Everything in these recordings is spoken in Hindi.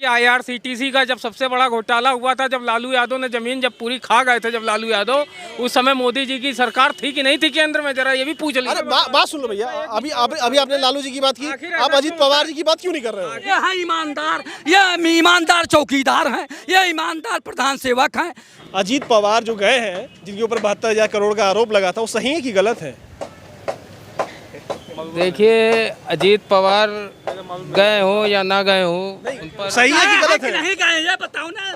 कि आईआरसीटीसी का जब सबसे बड़ा घोटाला हुआ था, जब लालू यादव ने जमीन जब पूरी खा गए थे, जब लालू यादव, उस समय मोदी जी की सरकार थी कि नहीं थी केंद्र में, जरा ये भी पूछ लीजिए। अरे बात सुन लो भैया, अभी आपने लालू जी की बात की, आप अजीत पवार जी की बात क्यों नहीं कर रहे हो? ये है ईमानदार, ये ईमानदार चौकीदार हैं, ये ईमानदार प्रधान सेवक हैं। अजीत पवार जो गए हैं, जिनके ऊपर 72,000 करोड़ का आरोप लगा था, वो सही है कि गलत है? देखिए, अजीत पवार गए हो या ना गए हो, सही है कि गलत है? नहीं गए, ये बताओ ना,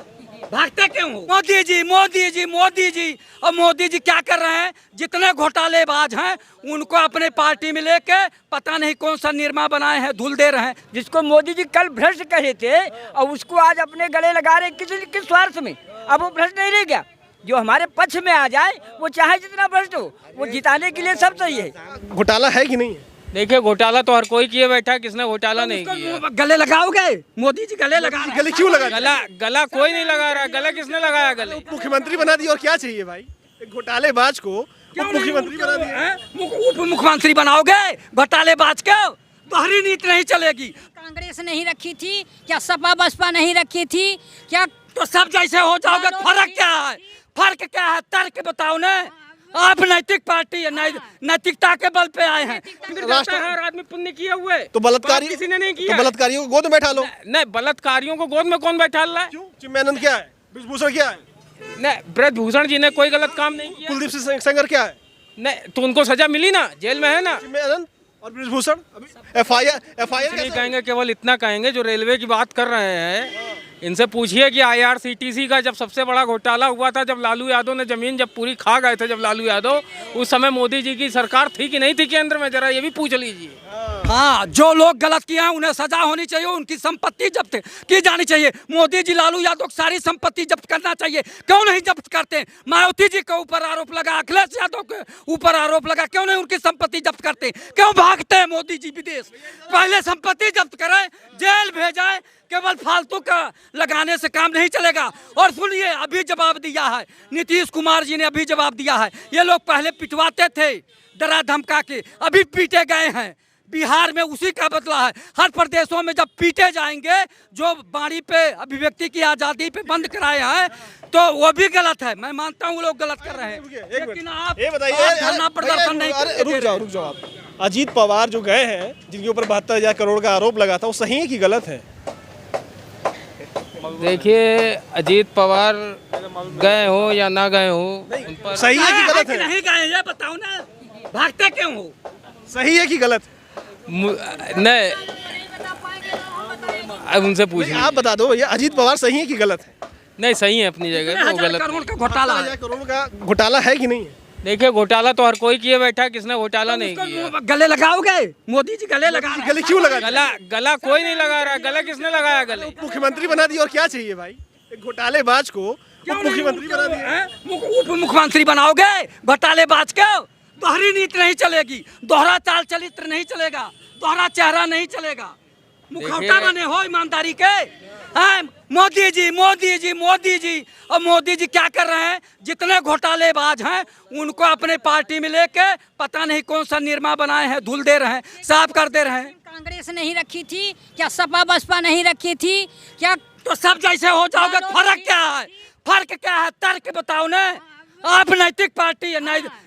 भागते क्यों हो? मोदी जी, मोदी जी, मोदी जी। और मोदी जी क्या कर रहे हैं? जितने घोटालेबाज हैं उनको अपने पार्टी में लेके पता नहीं कौन सा निर्मा बनाए हैं, धुल दे रहे हैं। जिसको मोदी जी कल भ्रष्ट कहे थे और उसको आज अपने गले लगा रहे किस स्वार्थ में? अब वो भ्रष्ट नहीं रह गया। जो हमारे पक्ष में आ जाए, वो चाहे जितना भ्रष्ट हो, वो जिताने के लिए सब सही है। घोटाला है कि नहीं है? देखिए, घोटाला तो हर कोई किए बैठा है, किसने घोटाला नहीं किया? गले लगाओगे? मोदी जी गले लगा रहे हैं। गले क्यों लगा? गला कोई नहीं लगा रहा, गला किसने लगाया? गले मुख्यमंत्री बना दिया, और क्या चाहिए भाई? एक घोटालेबाज को मुख्यमंत्री बना दिया। उप मुख्यमंत्री बनाओगे घोटालेबाज को? दोहरी नीति नहीं चलेगी। कांग्रेस नहीं रखी थी क्या? सपा बसपा नहीं रखी थी क्या? तो सब जैसे हो जाओगे। फर्क क्या है? फर्क क्या है? तर्क बताओ ना। आप नैतिक पार्टी है, नैतिकता के बल पे आए हैं। हर आदमी पुण्य किए हुए, तो बलात्कारी किसी ने नहीं किया। तो बलात्कारियों को गोद में बैठा लो। नहीं, बलात्कारियों को गोद में कौन बैठा रहा है? चिन्मयानंद क्या है? ब्रजभूषण क्या है? नहीं, ब्रजभूषण जी ने कोई गलत काम नहीं किया। कुलदीप सिंह सेंगर क्या है? नहीं, तो उनको सजा मिली ना, जेल में है ना। चिन्मयानंद और ब्रजभूषण एफआईआर नहीं कहेंगे, केवल इतना कहेंगे, जो रेलवे की बात कर रहे हैं इनसे पूछिए कि आईआरसीटीसी का जब सबसे बड़ा घोटाला हुआ था, जब लालू यादव ने जमीन जब पूरी खा गए थे, जब लालू यादव, उस समय मोदी जी की सरकार थी कि नहीं थी केंद्र में, जरा ये भी पूछ लीजिए। हाँ, जो लोग गलत किए हैं उन्हें सजा होनी चाहिए, उनकी संपत्ति जब्त की जानी चाहिए। मोदी जी लालू यादव की सारी संपत्ति जब्त करना चाहिए, क्यों नहीं जब्त करते? मायावती जी के ऊपर आरोप लगा, अखिलेश यादव के ऊपर आरोप लगा, क्यों नहीं उनकी संपत्ति जब्त करते? क्यों भागते हैं मोदी जी विदेश? पहले संपत्ति जब्त करें, जेल भेजाएं। केवल फालतू का लगाने से काम नहीं चलेगा। और सुनिए, अभी जवाब दिया है नीतीश कुमार जी ने, अभी जवाब दिया है। ये लोग पहले पिटवाते थे डरा धमका के, अभी पीटे गए हैं। बिहार में उसी का बदला है। हर प्रदेशों में जब पीटे जाएंगे, जो बाड़ी पे अभिव्यक्ति की आज़ादी पे बंद कराए हैं, तो वो भी गलत है। मैं मानता हूँ वो लोग गलत कर रहे हैं, लेकिन आप धरना प्रदर्शन नहीं करते। रुक जाओ आप। अजीत पवार जो गए हैं, जिनके ऊपर 72,000 करोड़ का आरोप लगा था, वो सही है कि गलत है? देखिए, अजीत पवार गए हो या ना गए हो, सही है कि गलत है? नहीं गए, ये बताओ ना, भागते क्यों हो? सही है कि गलत? नहीं, अब उनसे पूछिए। आप बता दो भैया, अजीत पवार सही है कि गलत है? नहीं, सही है अपनी जगह, तो गलत करोड़ का घोटाला है। 72,000 करोड़ का घोटाला है कि नहीं है? देखिए, घोटाला तो हर कोई किए बैठा है, किसने घोटाला नहीं किया? गले लगाओगे? मोदी जी गले लगा रहे हैं। गले क्यों लगा? गला कोई नहीं लगा रहा, गला किसने लगाया? गले मुख्यमंत्री बना दिया, और क्या चाहिए भाई? एक घोटालेबाज को मुख्यमंत्री बना दिया। उप मुख्यमंत्री बनाओगे घोटालेबाज को? दोहरी नीति नहीं चलेगी, दोहरा चाल चरित्र नहीं चलेगा, दोहरा चेहरा नहीं चलेगा। मुखौटा बने हो ईमानदारी के। मोदी जी, मोदी जी, मोदी जी। और मोदी जी क्या कर रहे हैं? जितने घोटालेबाज हैं उनको अपने पार्टी में लेके पता नहीं कौन सा निर्मा बनाए हैं, धुल दे रहे हैं, साफ कर दे रहे हैं। कांग्रेस नहीं रखी थी क्या? सपा बसपा नहीं रखी थी क्या? तो सब जैसे हो जाओगे। फर्क क्या है? फर्क क्या है? तर्क बताओ ना। आप नैतिक पार्टी है,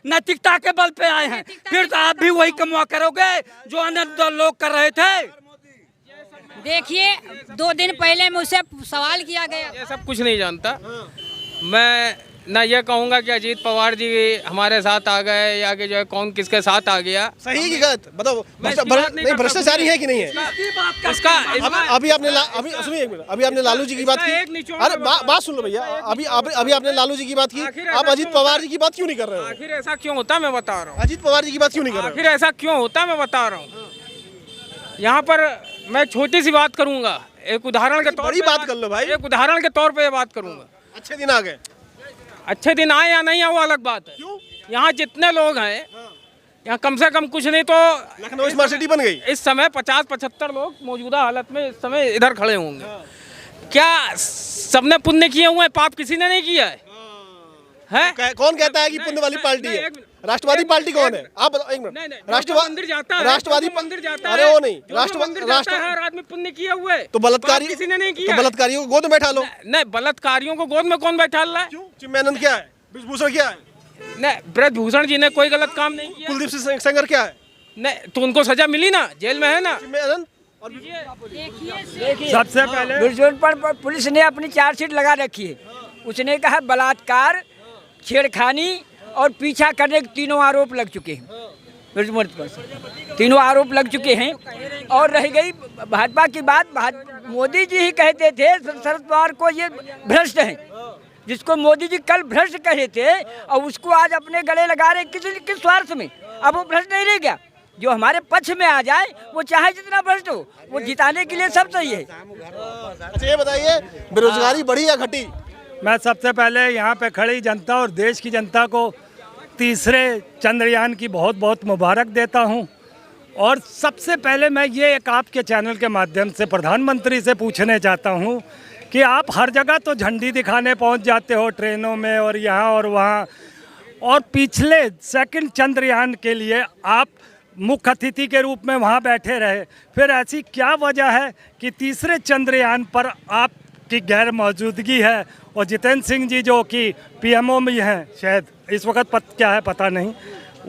नैतिकता के बल पे आए हैं, फिर तो आप भी वही कमा करोगे जो अन्य लोग कर रहे थे। देखिए, 2 दिन पहले मुझसे सवाल किया गया। ये सब कुछ नहीं जानता मैं। ना ये कहूँगा कि अजीत पवार जी हमारे साथ आ गए, या कि जो है कौन किसके साथ आ गया। सही कि गलत बताओ? नहीं, भ्रष्टाचारी है कि नहीं है? इसका अभी सुनिए एक मिनट, अभी आपने लालू जी की बात की। अरे बात सुन लो भैया, अभी आपने लालू जी की बात की, आप अजीत पवार जी की बात क्यों नहीं कर रहे हो? आखिर ऐसा क्यों होता, मैं बता रहा हूँ। अजीत पवार जी की बात क्यों नहीं कर रहे हो? आखिर ऐसा क्यों होता, मैं बता रहा हूँ। यहाँ पर मैं छोटी सी बात करूंगा, एक उदाहरण के तौर बड़ी पे बात कर लो भाई। एक उदाहरण के तौर पे ये बात करूंगा। अच्छे दिन आ गए। अच्छे दिन आए या नहीं आए वो अलग बात है। क्यों? यहाँ जितने लोग हैं, यहाँ कम से कम कुछ नहीं तो लखनऊ स्मार्ट सिटी बन गई। इस समय 50-75 लोग मौजूदा हालत में इस समय इधर खड़े होंगे। क्या सबने पुण्य किए हुए हैं, पाप किसी ने नहीं किया है? कौन कहता है कि पुण्य वाली पार्टी है? राष्ट्रवादी पार्टी कौन है? आप बताओ एक नहीं, मिनट। नहीं, जो मंदिर जाता है, राष्ट्रवादी जो मंदिर जाता है, अरे वो नहीं, जो मंदिर जाता है, हर आदमी पुण्य किया हुआ है। तो बलात्कारी किसी ने नहीं किया। तो बलात्कारियों को गोद में बैठा लो। नहीं, बलात्कारियों को गोद में कौन बैठा रहा है? क्यों? चिन्मयानंद क्या है? ब्रजभूषण क्या है? नहीं, ब्रजभूषण जी ने कोई गलत काम नहीं किया। कुलदीप सिंह सेंगर क्या है? नहीं, तो उनको सजा मिली ना, जेल में है ना। चिन्मयानंद और सबसे पहले ब्रजभूषण पर पुलिस ने अपनी चार्जशीट लगा रखी है। उसने कहा बलात्कार, छेड़खानी और पीछा करने के तीनों आरोप लग चुके हैं ब्रजभूषण पर, तीनों आरोप लग चुके हैं। और रह गई भाजपा की बात, मोदी जी ही कहते थे शरद पवार को ये भ्रष्ट है, जिसको मोदी जी कल भ्रष्ट कहे थे और उसको आज अपने गले लगा रहे किस स्वार्थ में। अब वो भ्रष्ट नहीं रह गया, जो हमारे पक्ष में आ जाए वो चाहे जितना भ्रष्ट हो, वो जिताने के लिए सब सही है। अच्छा ये बताइए, बेरोजगारी बढ़ी या घटी? मैं सबसे पहले यहाँ पे खड़ी जनता और देश की जनता को तीसरे चंद्रयान की बहुत बहुत मुबारक देता हूँ। और सबसे पहले मैं ये एक आपके चैनल के माध्यम से प्रधानमंत्री से पूछने चाहता हूँ कि आप हर जगह तो झंडी दिखाने पहुँच जाते हो, ट्रेनों में और यहाँ और वहाँ, और पिछले सेकंड चंद्रयान के लिए आप मुख्य अतिथि के रूप में वहाँ बैठे रहे, फिर ऐसी क्या वजह है कि तीसरे चंद्रयान पर आपकी गैर मौजूदगी है? और जितेंद्र सिंह जी जो कि पीएमओ में हैं, शायद इस वक्त क्या है पता नहीं,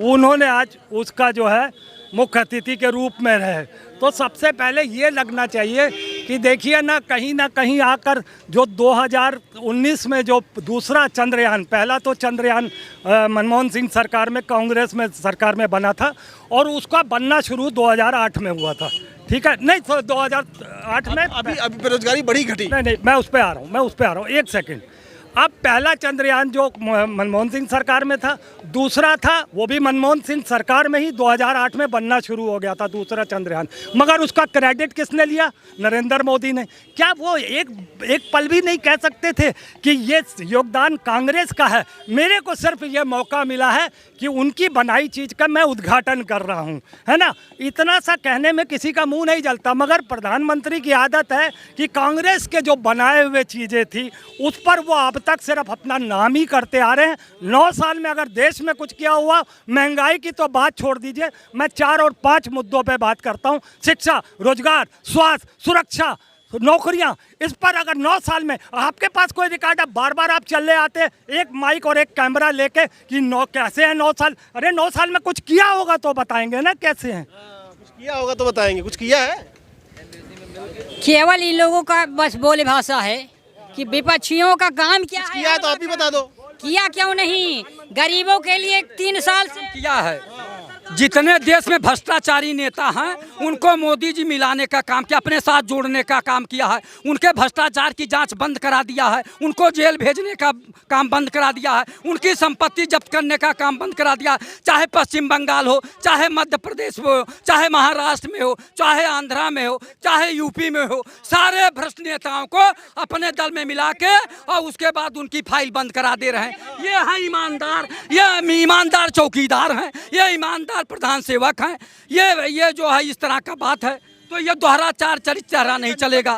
उन्होंने आज उसका जो है मुख्य अतिथि के रूप में रहे। तो सबसे पहले ये लगना चाहिए कि देखिए ना कहीं आकर जो 2019 में जो दूसरा चंद्रयान, पहला तो चंद्रयान मनमोहन सिंह सरकार में, कांग्रेस में सरकार में बना था और उसका बनना शुरू 2008 में हुआ था, ठीक है? नहीं तो 2008 में अभी बेरोजगारी बढ़ी घटी? नहीं, मैं उस पर आ रहा हूँ, एक सेकंड। अब पहला चंद्रयान जो मनमोहन सिंह सरकार में था, दूसरा था वो भी मनमोहन सिंह सरकार में ही 2008 में बनना शुरू हो गया था दूसरा चंद्रयान, मगर उसका क्रेडिट किसने लिया? नरेंद्र मोदी ने। क्या वो एक पल भी नहीं कह सकते थे कि ये योगदान कांग्रेस का है? मेरे को सिर्फ ये मौका मिला है कि उनकी बनाई चीज़ का मैं उद्घाटन कर रहा हूँ, है ना? इतना सा कहने में किसी का मुंह नहीं जलता, मगर प्रधानमंत्री की आदत है कि कांग्रेस के जो बनाए हुए चीज़ें थी उस पर वो अब तक सिर्फ अपना नाम ही करते आ रहे हैं। 9 साल में अगर देश में कुछ किया हुआ, महंगाई की तो बात छोड़ दीजिए, मैं 4 और 5 मुद्दों पे बात करता हूं। शिक्षा, रोजगार, स्वास्थ्य, सुरक्षा, नौकरियां, इस पर अगर 9 साल में आपके पास कोई रिकॉर्ड है? बार बार आप चले आते एक माइक और एक कैमरा लेके कि कैसे हैं 9 साल। अरे 9 साल में कुछ किया होगा तो बताएंगे ना कैसे हैं। कुछ किया होगा तो बताएंगे, कुछ किया है? केवल इन लोगों का बस बोली भाषा है कि विपक्षियों का काम क्या है। किया है तो आप ही बता दो। किया क्यों नहीं? गरीबों के लिए 3 साल से किया है। जितने देश में भ्रष्टाचारी नेता हैं उनको मोदी जी मिलाने का काम किया, अपने साथ जोड़ने का काम किया है। उनके भ्रष्टाचार की जांच बंद करा दिया है, उनको जेल भेजने का काम बंद करा दिया है, उनकी संपत्ति जब्त करने का काम बंद करा दिया। चाहे पश्चिम बंगाल हो, चाहे मध्य प्रदेश में हो, चाहे महाराष्ट्र में हो, चाहे आंध्रा में हो, चाहे यूपी में हो, सारे भ्रष्ट नेताओं को अपने दल में मिला के और उसके बाद उनकी फाइल बंद करा दे रहे हैं। ये हैं ईमानदार, ये ईमानदार चौकीदार हैं, ये ईमानदार प्रधान सेवक हैं। ये जो है इस तरह का बात है तो ये दोहरा चार चरित्र नहीं चलेगा।